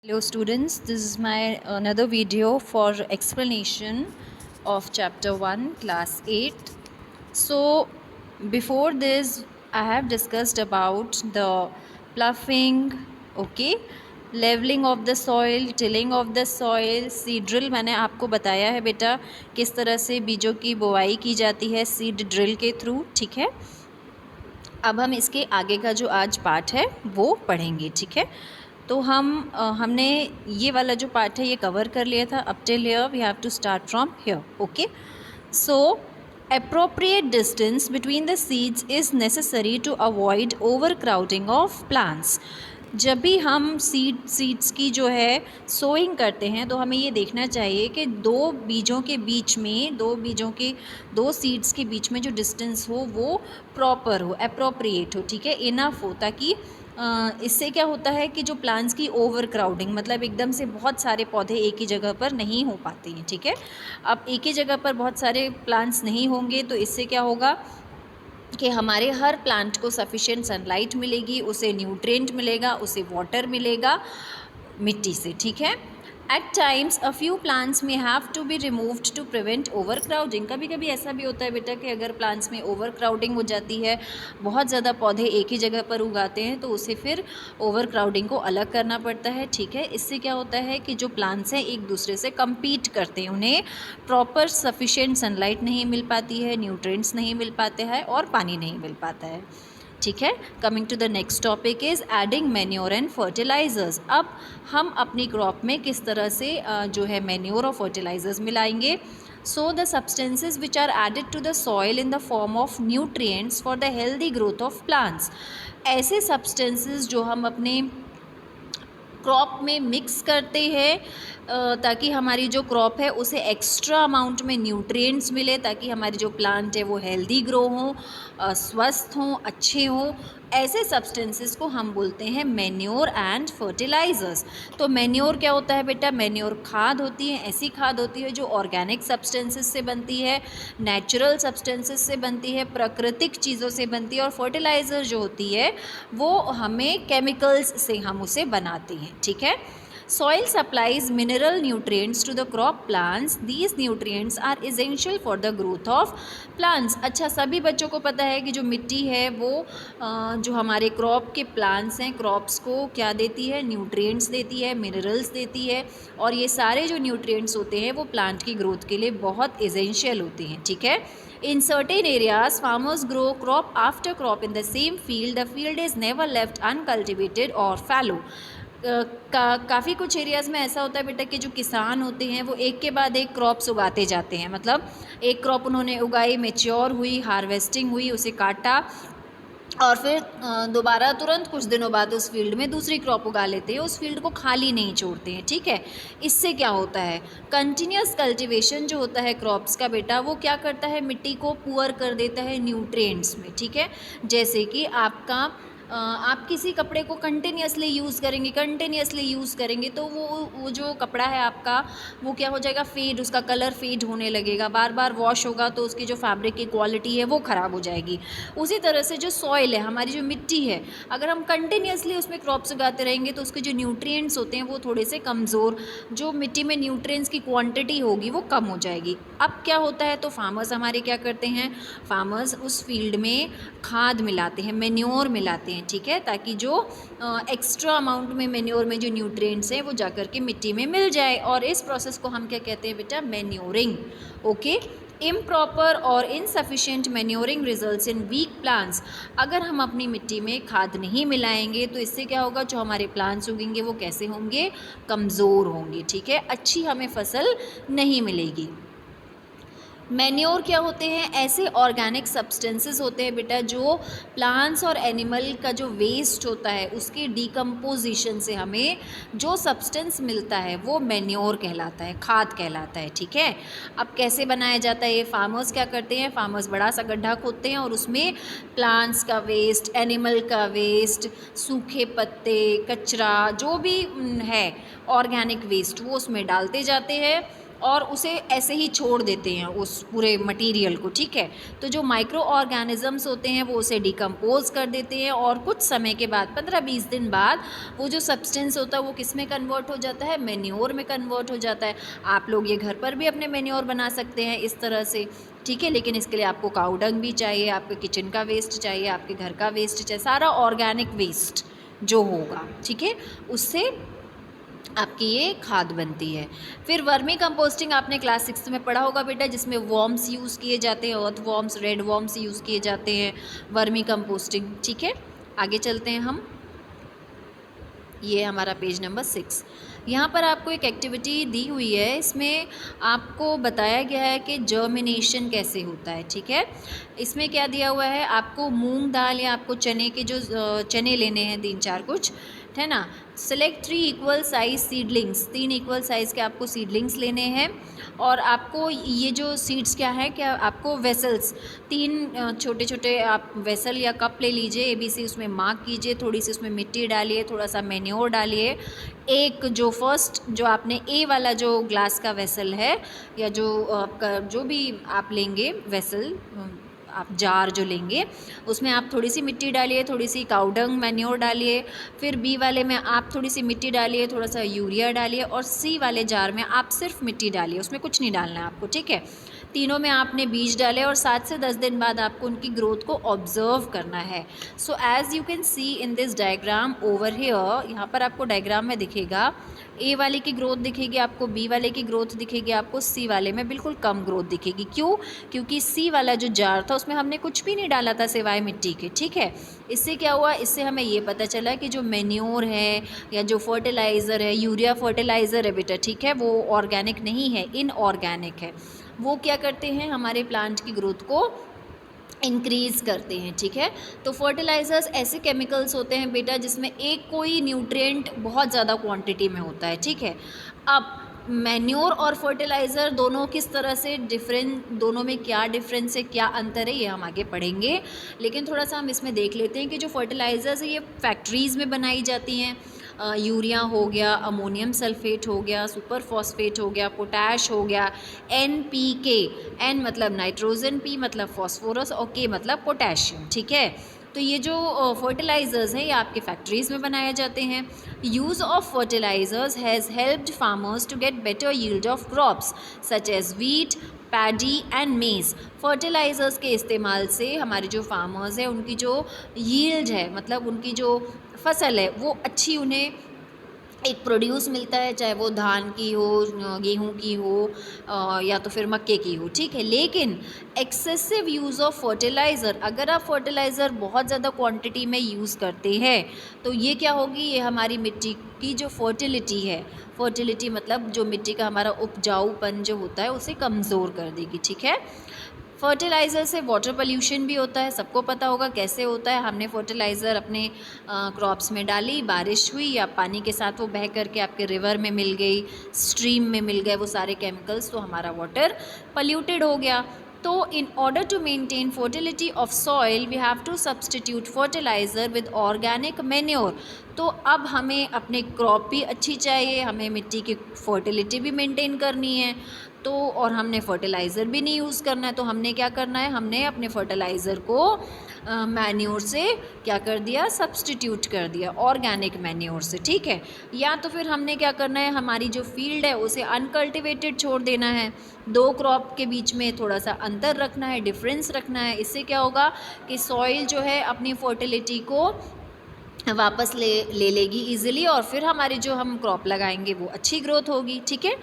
Hello students, this is my another video for explanation of chapter 1 class 8. So before this I have discussed about the ploughing, okay, leveling of the soil, tilling of the soil, seed drill मैंने आपको बताया है बेटा किस तरह से बीजों की बुआई की जाती है सीड ड्रिल के थ्रू, ठीक है। अब हम इसके आगे का जो आज पार्ट है वो पढ़ेंगे, ठीक है। तो हमने ये वाला जो पार्ट है ये कवर कर लिया था। Up till here we have to start from here, okay. So appropriate distance between the seeds is necessary to avoid overcrowding of plants. जब भी हम सीड्स की जो है सोइंग करते हैं तो हमें ये देखना चाहिए कि दो बीजों के बीच में दो सीड्स के बीच में जो डिस्टेंस हो वो प्रॉपर हो, अप्रोप्रिएट हो, ठीक है, इनफ हो, ताकि इससे क्या होता है कि जो प्लांट्स की ओवर क्राउडिंग मतलब एकदम से बहुत सारे पौधे एक ही जगह पर नहीं हो पाते हैं, ठीक है। अब एक ही जगह पर बहुत सारे प्लांट्स नहीं होंगे तो इससे क्या होगा कि हमारे हर प्लांट को सफिशिएंट सनलाइट मिलेगी, उसे न्यूट्रिएंट मिलेगा, उसे वाटर मिलेगा मिट्टी से, ठीक है। At times a few plants may have to be removed to prevent overcrowding. कभी कभी ऐसा भी होता है बेटा कि अगर प्लांट्स में ओवर क्राउडिंग हो जाती है, बहुत ज़्यादा पौधे एक ही जगह पर उगाते हैं, तो उसे फिर ओवर क्राउडिंग को अलग करना पड़ता है, ठीक है। इससे क्या होता है कि जो प्लांट्स हैं एक दूसरे से कम्पीट करते हैं, उन्हें प्रॉपर सफिशिएंट सनलाइट नहीं मिल पाती है, न्यूट्रिएंट्स नहीं मिल पाते हैं और पानी नहीं मिल पाता है, ठीक है। Coming to the next topic is adding manure and fertilizers. अब हम अपनी क्रॉप में किस तरह से जो है मैन्योर और फर्टिलाइजर्स मिलाएंगे। So the substances which are added to the soil in the form of nutrients for the healthy growth of plants. ऐसे सब्सटेंसेज जो हम अपने क्रॉप में मिक्स करते हैं ताकि हमारी जो क्रॉप है उसे एक्स्ट्रा अमाउंट में न्यूट्रिएंट्स मिले, ताकि हमारी जो प्लांट है वो हेल्दी ग्रो हों, स्वस्थ हों, अच्छे हों। ऐसे सब्सटेंसेस को हम बोलते हैं मैन्योर एंड फर्टिलाइजर्स। तो मैन्योर क्या होता है बेटा, मैन्योर खाद होती है, ऐसी खाद होती है जो ऑर्गेनिक सब्सटेंसेस से बनती है, नेचुरल सब्सटेंसेस से बनती है, प्राकृतिक चीज़ों से बनती है। और फर्टिलाइज़र जो होती है वो हमें केमिकल्स से हम उसे बनाते हैं, ठीक है। Soil supplies mineral nutrients to the crop plants. These nutrients are essential for the growth of plants. अच्छा, सभी बच्चों को पता है कि जो मिट्टी है वो जो हमारे क्रॉप के प्लांट्स हैं, क्रॉप्स को क्या देती है, न्यूट्रिएंट्स देती है, मिनरल्स देती है। और ये सारे जो न्यूट्रिएंट्स होते हैं वो प्लांट की ग्रोथ के लिए बहुत एसेंशियल होते हैं, ठीक है। In certain areas, farmers grow crop after crop in the same field. The field is never left uncultivated or fallow. काफ़ी कुछ एरियाज़ में ऐसा होता है बेटा कि जो किसान होते हैं वो एक के बाद एक क्रॉप्स उगाते जाते हैं। मतलब एक क्रॉप उन्होंने उगाई, मैच्योर हुई, हार्वेस्टिंग हुई, उसे काटा और फिर दोबारा तुरंत कुछ दिनों बाद उस फील्ड में दूसरी क्रॉप उगा लेते हैं, उस फील्ड को खाली नहीं छोड़ते हैं, ठीक है। इससे क्या होता है, कंटिन्यूस कल्टीवेशन जो होता है क्रॉप्स का बेटा वो क्या करता है, मिट्टी को पुअर कर देता है न्यूट्रिएंट्स में, ठीक है। जैसे कि आप किसी कपड़े को कंटिन्यूसली यूज़ करेंगे तो वो जो कपड़ा है आपका वो क्या हो जाएगा, फेड, उसका कलर फेड होने लगेगा। बार बार वॉश होगा तो उसकी जो फैब्रिक की क्वालिटी है वो ख़राब हो जाएगी। उसी तरह से जो सॉइल है, हमारी जो मिट्टी है, अगर हम कंटिन्यूसली उसमें क्रॉप्स उगाते रहेंगे तो उसके जो न्यूट्रिएंट्स होते हैं वो थोड़े से कमज़ोर, जो मिट्टी में न्यूट्रिएंट्स की क्वांटिटी होगी वो कम हो जाएगी। अब क्या होता है, तो फार्मर्स हमारे क्या करते हैं, फार्मर्स उस फील्ड में खाद मिलाते हैं, मैन्योर मिलाते हैं, ठीक है, ताकि जो एक्स्ट्रा अमाउंट में मैन्योर में जो न्यूट्रिएंट्स हैं वो जाकर के मिट्टी में मिल जाए। और इस प्रोसेस को हम क्या कहते हैं बेटा, मैन्योरिंग, ओके। इम्प्रॉपर और insufficient manuring results in weak plants. अगर हम अपनी मिट्टी में खाद नहीं मिलाएंगे तो इससे क्या होगा, जो हमारे प्लांट्स उगेंगे वो कैसे होंगे, कमज़ोर होंगे, ठीक है, अच्छी हमें फसल नहीं मिलेगी। मैन्योर क्या होते हैं, ऐसे ऑर्गेनिक सब्सटेंसेस होते हैं बेटा जो प्लांट्स और एनिमल का जो वेस्ट होता है उसके डिकम्पोजिशन से हमें जो सब्सटेंस मिलता है वो मैन्योर कहलाता है, खाद कहलाता है, ठीक है। अब कैसे बनाया जाता है, ये फार्मर्स क्या करते हैं, फार्मर्स बड़ा सा गड्ढा खोदते हैं और उसमें प्लांट्स का वेस्ट, एनिमल का वेस्ट, सूखे पत्ते, कचरा, जो भी है ऑर्गेनिक वेस्ट वो उसमें डालते जाते हैं। और उसे ऐसे ही छोड़ देते हैं उस पूरे मटेरियल को, ठीक है। तो जो माइक्रो ऑर्गेनिजम्स होते हैं वो उसे डिकम्पोज कर देते हैं और कुछ समय के बाद 15-20 दिन बाद वो जो सब्सटेंस होता है वो किस में कन्वर्ट हो जाता है, मेन्योर में कन्वर्ट हो जाता है। आप लोग ये घर पर भी अपने मेन्योर बना सकते हैं इस तरह से, ठीक है। लेकिन इसके लिए आपको काऊ डंग भी चाहिए, आपके किचन का वेस्ट चाहिए, आपके घर का वेस्ट चाहिए, सारा ऑर्गेनिक वेस्ट जो होगा, ठीक है, उससे आपकी ये खाद बनती है। फिर वर्मी कंपोस्टिंग आपने क्लास 6 में पढ़ा होगा बेटा, जिसमें वॉर्म्स यूज़ किए जाते हैं, अर्थ वॉर्म्स, रेड वॉर्म्स यूज़ किए जाते हैं वर्मी कंपोस्टिंग, ठीक है। आगे चलते हैं हम, ये हमारा पेज नंबर 6। यहाँ पर आपको एक एक्टिविटी दी हुई है, इसमें आपको बताया गया है कि जर्मिनेशन कैसे होता है, ठीक है। इसमें क्या दिया हुआ है, आपको मूंग दाल या आपको चने के जो चने लेने हैं 3-4 कुछ, है ना। Select 3 equal size seedlings, 3 equal size के आपको सीडलिंग्स लेने हैं। और आपको ये जो सीड्स क्या है, क्या आपको वेसल्स 3 छोटे छोटे आप वेसल या कप ले लीजिए, ABC उसमें मार्क कीजिए, थोड़ी सी उसमें मिट्टी डालिए, थोड़ा सा मेन्योर डालिए। एक जो फर्स्ट जो आपने ए वाला जो ग्लास का वेसल है या जो आपका जो भी आप लेंगे वेसल, आप जार जो लेंगे उसमें आप थोड़ी सी मिट्टी डालिए, थोड़ी सी काउडंग मैन्योर डालिए। फिर बी वाले में आप थोड़ी सी मिट्टी डालिए, थोड़ा सा यूरिया डालिए। और सी वाले जार में आप सिर्फ मिट्टी डालिए, उसमें कुछ नहीं डालना है आपको, ठीक है। तीनों में आपने बीज डाले और 7 से 10 दिन बाद आपको उनकी ग्रोथ को ऑब्जर्व करना है। So as you can see in this diagram over here, यहाँ पर आपको डायग्राम में दिखेगा ए वाले की ग्रोथ दिखेगी आपको, बी वाले की ग्रोथ दिखेगी आपको, सी वाले में बिल्कुल कम ग्रोथ दिखेगी। क्यों? क्योंकि सी वाला जो जार था उसमें हमने कुछ भी नहीं डाला था सिवाय मिट्टी के, ठीक है। इससे क्या हुआ, इससे हमें ये पता चला कि जो मेन्योर है या जो फर्टिलाइज़र है, यूरिया फर्टिलाइज़र है बेटा, ठीक है, वो ऑर्गेनिक नहीं है, इनऑर्गेनिक है। वो क्या करते हैं, हमारे प्लांट की ग्रोथ को इंक्रीज़ करते हैं, ठीक है। तो फर्टिलाइज़र्स ऐसे केमिकल्स होते हैं बेटा जिसमें एक कोई न्यूट्रिएंट बहुत ज़्यादा क्वांटिटी में होता है, ठीक है। अब मैन्योर और फर्टिलाइज़र दोनों किस तरह से डिफरेंट, दोनों में क्या डिफरेंस है, क्या अंतर है, ये हम आगे पढ़ेंगे। लेकिन थोड़ा सा हम इसमें देख लेते हैं कि जो फर्टिलाइज़र्स है ये फैक्ट्रीज़ में बनाई जाती हैं। यूरिया हो गया, अमोनियम सल्फेट हो गया, सुपर फॉस्फेट हो गया, पोटैश हो गया, NPK, N मतलब नाइट्रोजन, P मतलब फॉस्फोरस और K मतलब पोटेशियम, ठीक है। तो ये जो फर्टिलाइज़र्स हैं ये आपके फैक्ट्रीज़ में बनाए जाते हैं। Use of fertilizers has helped farmers to get better yield of crops such as wheat, paddy and maize. Fertilizers के इस्तेमाल से हमारे जो फार्मर्स हैं उनकी जो यील्ड है, मतलब उनकी जो फसल है वो अच्छी उन्हें एक प्रोड्यूस मिलता है, चाहे वो धान की हो, गेहूं की हो या तो फिर मक्के की हो, ठीक है। लेकिन एक्सेसिव यूज़ ऑफ फर्टिलाइज़र, अगर आप फर्टिलाइज़र बहुत ज़्यादा क्वांटिटी में यूज़ करते हैं तो ये क्या होगी, ये हमारी मिट्टी की जो फर्टिलिटी है, फर्टिलिटी मतलब जो मिट्टी का हमारा उपजाऊपन जो होता है उसे कमज़ोर कर देगी, ठीक है। फर्टिलाइज़र से वाटर पोल्यूशन भी होता है, सबको पता होगा कैसे होता है। हमने फर्टिलाइज़र अपने क्रॉप्स में डाली, बारिश हुई या पानी के साथ वो बह करके आपके रिवर में मिल गई, स्ट्रीम में मिल गए वो सारे केमिकल्स, तो हमारा वाटर पोल्यूटेड हो गया। तो in order to maintain fertility of soil we have to substitute fertilizer with organic manure. तो अब हमें अपने क्रॉप भी अच्छी चाहिए, हमें मिट्टी की फर्टिलिटी भी मेंटेन करनी है, तो और हमने फर्टिलाइज़र भी नहीं यूज़ करना है। तो हमने क्या करना है, हमने अपने फर्टिलाइज़र को मैन्योर से क्या कर दिया, सब्सटीट्यूट कर दिया ऑर्गेनिक मैन्योर से, ठीक है। या तो फिर हमने क्या करना है, हमारी जो फील्ड है उसे अनकल्टिवेटेड छोड़ देना है, 2 क्रॉप के बीच में थोड़ा सा अंतर रखना है, डिफरेंस रखना है। इससे क्या होगा कि सॉइल जो है अपनी फर्टिलिटी को वापस ले लेगी ईजिली और फिर हमारी जो हम क्रॉप लगाएंगे वो अच्छी ग्रोथ होगी, ठीक है।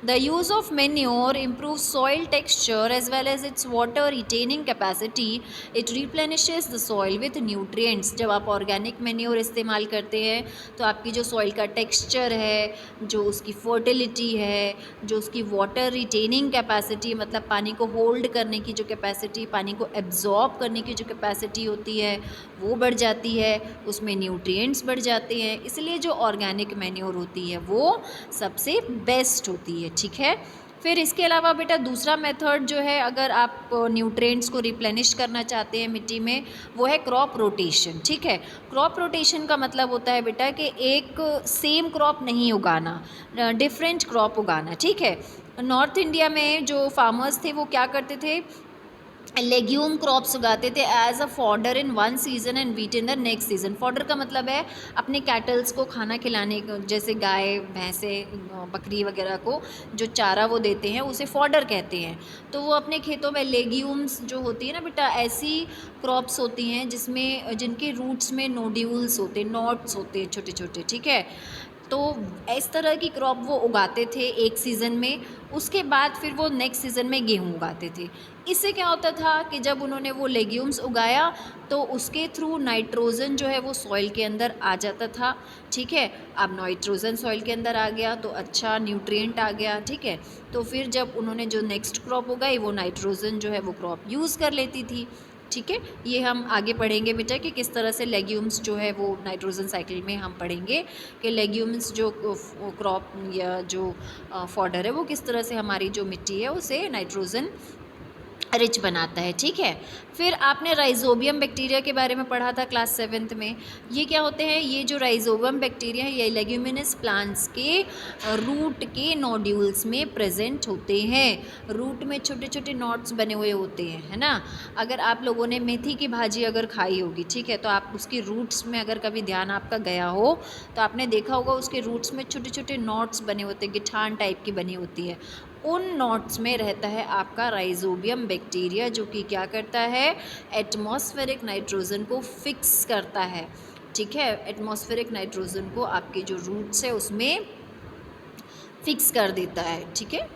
The use of manure improve soil texture as well as its water retaining capacity. It replenishes the soil with nutrients. जब आप ऑर्गेनिक मैन्योर इस्तेमाल करते हैं तो आपकी जो सॉइल का टेक्सचर है, जो उसकी फर्टिलिटी है, जो उसकी वाटर रिटेनिंग कैपेसिटी मतलब पानी को होल्ड करने की जो कैपेसिटी, पानी को एब्जॉर्ब करने की जो कैपेसिटी होती है वो बढ़ जाती है, उसमें न्यूट्रिएंट्स बढ़ जाते हैं। इसलिए जो ऑर्गेनिक मैन्योर होती है वो सबसे बेस्ट होती है, ठीक है। फिर इसके अलावा बेटा दूसरा मेथड जो है, अगर आप न्यूट्रिएंट्स को रिप्लेनिश करना चाहते हैं मिट्टी में, वो है क्रॉप रोटेशन। ठीक है, क्रॉप रोटेशन का मतलब होता है बेटा कि एक सेम क्रॉप नहीं उगाना, डिफरेंट क्रॉप उगाना। ठीक है, नॉर्थ इंडिया में जो फार्मर्स थे वो क्या करते थे, लेग्यूम क्रॉप्स उगाते थे as a fodder in one season and wheat in the next season. Fodder का मतलब है अपने कैटल्स को खाना खिलाने को, जैसे गाय भैंसे बकरी वगैरह को जो चारा वो देते हैं उसे फॉडर कहते हैं। तो वो अपने खेतों में लेग्यूम्स जो होती है ना बेटा, ऐसी क्रॉप्स होती हैं जिसमें जिनके रूट्स में नोड्यूल्स होते हैं, नॉट्स होते हैं छोटे छोटे। ठीक है, तो इस तरह की क्रॉप वो उगाते थे एक सीज़न में, उसके बाद फिर वो नेक्स्ट सीज़न में गेहूँ उगाते थे। इससे क्या होता था कि जब उन्होंने वो लेग्यूम्स उगाया तो उसके थ्रू नाइट्रोजन जो है वो सॉइल के अंदर आ जाता था। ठीक है, अब नाइट्रोजन सॉइल के अंदर आ गया तो अच्छा न्यूट्रिएंट आ गया। ठीक है, तो फिर जब उन्होंने जो नेक्स्ट क्रॉप उगाई वो नाइट्रोजन जो है वो क्रॉप यूज़ कर लेती थी। ठीक है, ये हम आगे पढ़ेंगे बेटा कि किस तरह से लेग्यूम्स जो है वो नाइट्रोजन साइकिल में हम पढ़ेंगे कि लेग्यूम्स जो क्रॉप या जो फॉडर है वो किस तरह से हमारी जो मिट्टी है उसे नाइट्रोजन रिच बनाता है। ठीक है, फिर आपने राइजोबियम बैक्टीरिया के बारे में पढ़ा था क्लास 7th में। ये क्या होते हैं, ये जो राइजोबियम बैक्टीरिया है ये लेग्यूमिनस प्लांट्स के रूट के नोड्यूल्स में प्रेजेंट होते हैं। रूट में छोटे छोटे नॉट्स बने हुए होते हैं, है ना। अगर आप लोगों ने मेथी की भाजी अगर खाई होगी, ठीक है, तो आप उसकी रूट्स में अगर कभी ध्यान आपका गया हो तो आपने देखा होगा उसके रूट्स में छोटे छोटे नॉट्स बने होते हैं, गिठान टाइप की बनी होती है। उन नॉट्स में रहता है आपका राइजोबियम बैक्टीरिया, जो कि क्या करता है, एटमॉस्फेरिक नाइट्रोजन को फिक्स करता है। ठीक है, एटमॉस्फेरिक नाइट्रोजन को आपके जो रूट्स है उसमें फिक्स कर देता है। ठीक है,